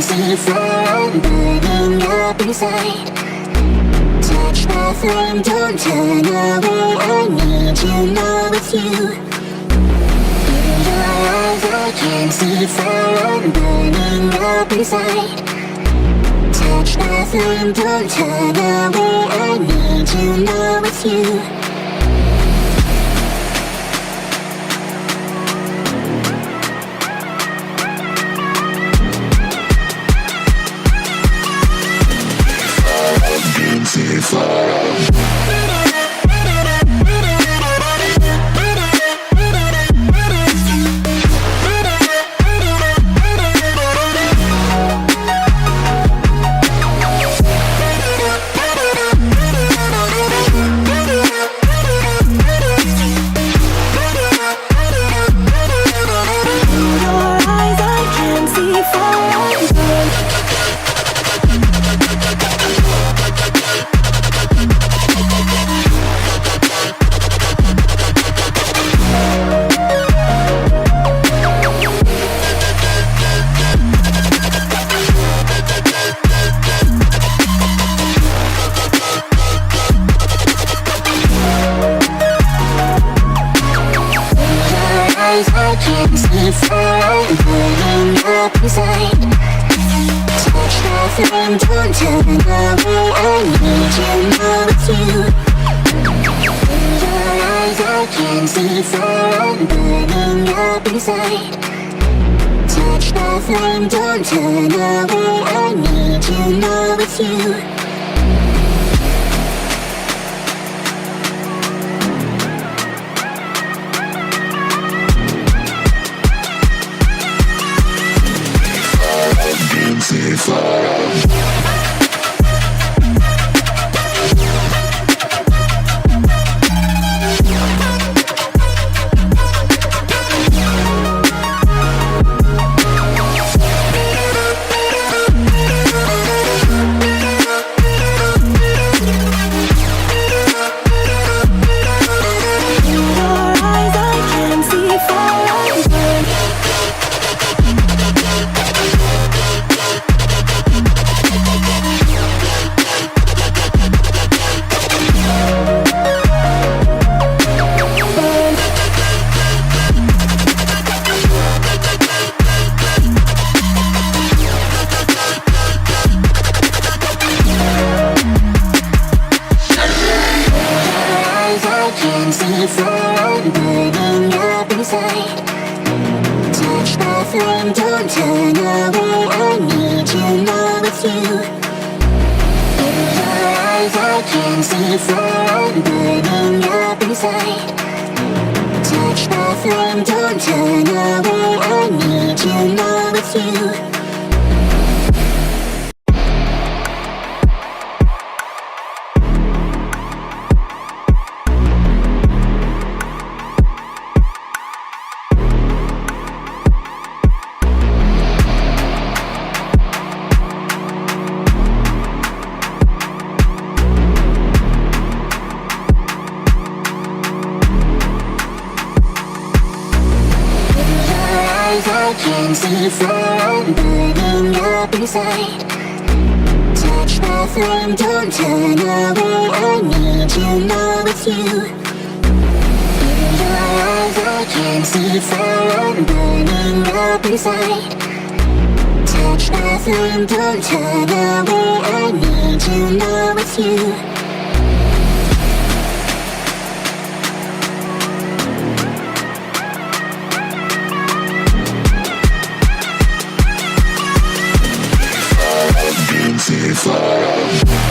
See fire burning up inside. Touch the flame, don't turn away. I need you, know it's you. In your eyes I can see fire burning up inside. Touch the flame, don't turn away. I need you, know it's you. See fire. I can see fire burning up inside. Touch the flame, don't turn away. I need you, know it's you. In your eyes I can see fire burning up inside. Touch the flame, don't turn away. I need you, know it's you. See fire. See fire burning up inside. Touch the flame, don't turn away. I need you, know it's you. In your eyes I can see fire burning up inside. Touch the flame, don't turn away. I need you, know it's you. I can see fire burning up inside. Touch the flame, don't turn away. I need you, know it's you. In your eyes I can see fire burning up inside. Touch the flame, don't turn away. I need you, know it's you. me fly.